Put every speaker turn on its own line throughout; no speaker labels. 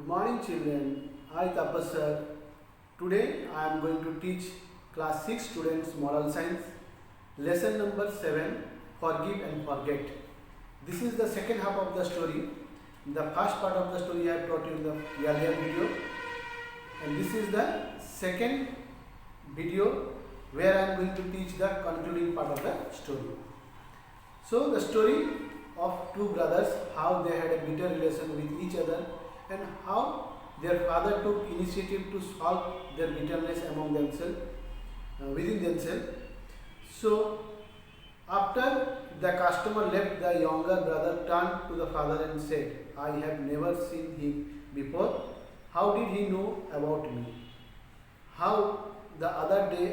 morning children, I Tapas sir. Today I am going to teach class 6 students moral science, lesson number 7, forgive and forget. This is the second half of the story. The first part of the story I have taught you in the earlier video, and this is the second video where I am going to teach the concluding part of the story. So the story of two brothers, how they had a bitter relation with each other and how their father took initiative to solve their bitterness among themselves, within themselves. So after the customer left, the younger brother turned to the father and said, I have never seen him before. How did he know about me? How the other day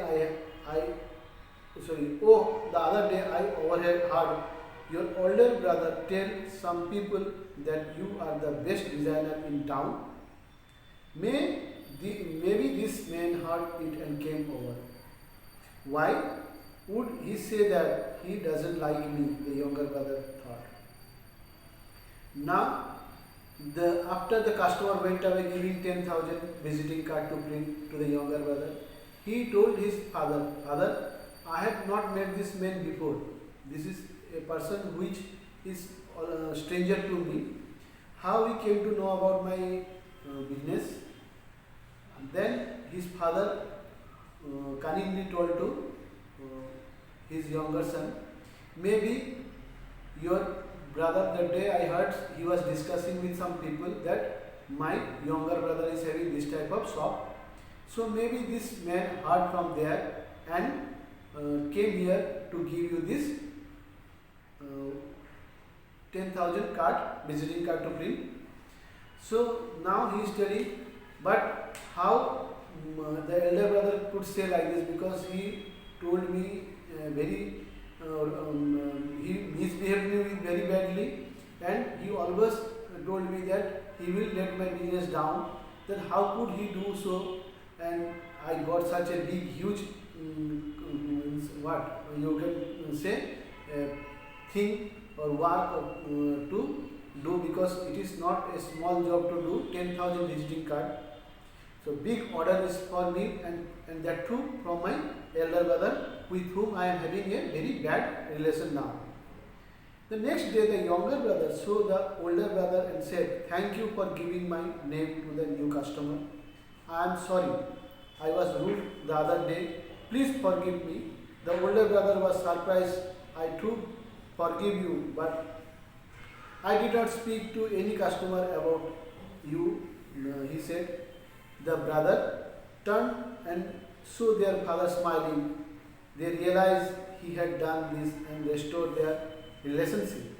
the other day I overheard your older brother tell some people that you are the best designer in town. Maybe this man heard it and came over. Why would he say that? He doesn't like me, the younger brother thought. Now, after the customer went away giving 10,000 visiting card to print to the younger brother, he told his father, Father, I have not met this man before. This is a person which is a stranger to me. How he came to know about my business? And then his father cunningly told to his younger son, maybe your brother, the day I heard he was discussing with some people that my younger brother is having this type of shop. So maybe this man heard from there and came here to give you this 10,000 visiting card to print. So now he is telling, but how the elder brother could say like this, because he told me he misbehaved me very badly, and he always told me that he will let my business down. Then how could he do so? And I got such a big, huge, what you can say, thing or work to do, because it is not a small job to do 10,000 visiting card. So big order is for me, and that too from my elder brother, with whom I am having a very bad relation now. The next day the younger brother saw the older brother and said, thank you for giving my name to the new customer. I am sorry, I was rude the other day. Please forgive me. The older brother was surprised. I too forgive you, but I did not speak to any customer about you, he said. The brother turned and saw their father smiling. They realized he had done this and restored their relationship.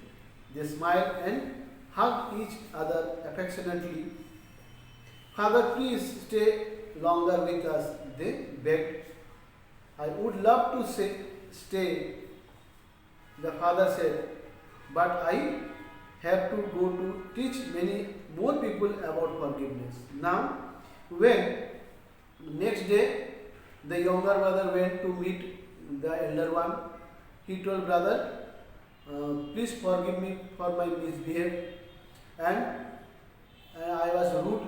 They smiled and hugged each other affectionately. Father, please stay longer with us, they begged. I would love to stay, the father said, but I have to go to teach many more people about forgiveness. Now, when next day the younger brother went to meet the elder one, he told brother, please forgive me for my misbehavior, and I was rude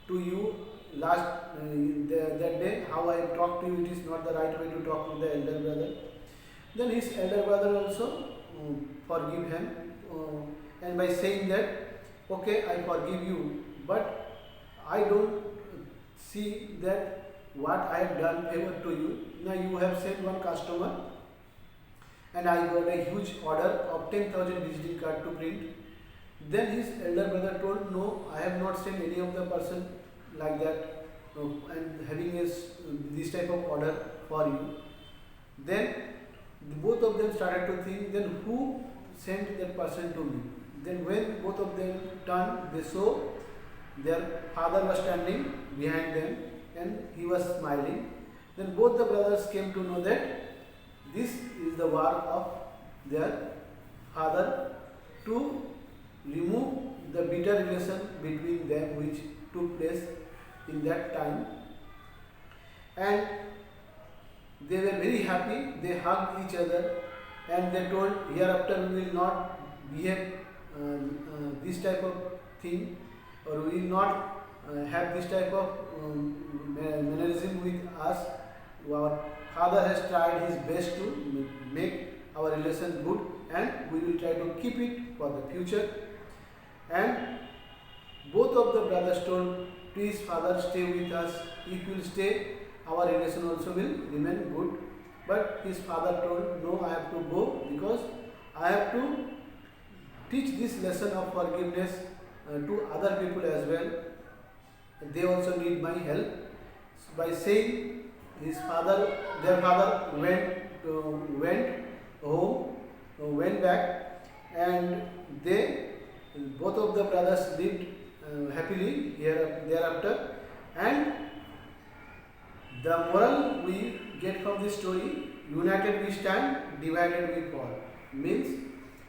to you that day. How I talked to you, it is not the right way to talk to the elder brother. Then his elder brother also forgive him, and by saying that, okay, I forgive you, but I don't see that what I have done favor to you. Now you have sent one customer and I got a huge order of 10,000 visiting card to print. Then his elder brother told, no, I have not sent any of the person like that and having this type of order for you. Then both of them started to think, then who sent that person to me? Then when both of them turned, they saw their father was standing behind them and he was smiling. Then both the brothers came to know that this is the work of their father to remove the bitter relation between them which took place in that time. And they were very happy. They hugged each other and they told, hereafter we will not behave this type of thing, or we will not have this type of mannerism with us. Our father has tried his best to make our relation good, and we will try to keep it for the future. And both of the brothers told, please father, stay with us. If you will stay, our relation also will remain good. But his father told, no, I have to go because I have to teach this lesson of forgiveness to other people as well. They also need my help. So by saying, their father went home, went back, and both of the brothers lived happily thereafter. And the moral we get from this story: united we stand, divided we fall. Means,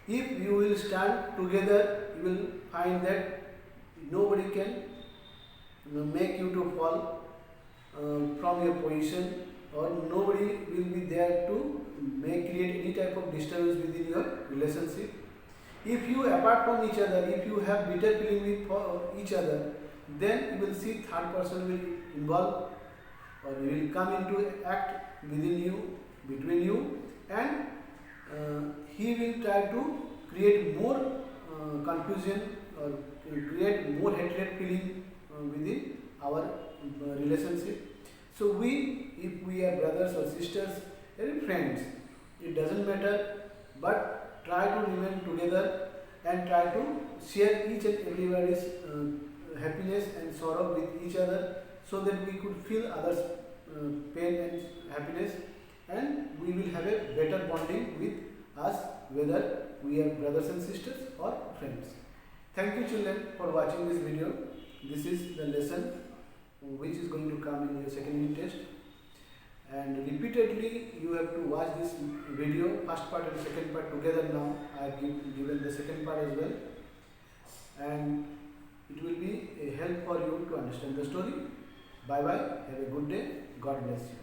if you will stand together, you will find that nobody can make you to fall from your position, or nobody will be there to create any type of disturbance within your relationship. If you apart from each other, if you have bitter feeling with each other, then you will see third person will involve, or will come into act within you, between you, and he will try to create more confusion, or create more hatred feeling within our relationship. So if we are brothers or sisters, or friends, it doesn't matter, but try to remain together and try to share each and everybody's happiness and sorrow with each other, so that we could feel others' pain and happiness, and we will have a better bonding with us, whether we are brothers and sisters or friends. Thank you children for watching this video. This is the lesson which is going to come in your second unit test, and repeatedly you have to watch this video, first part and second part together. Now I have given the second part as well, and it will be a help for you to understand the story. Bye bye, have a good day, God bless you.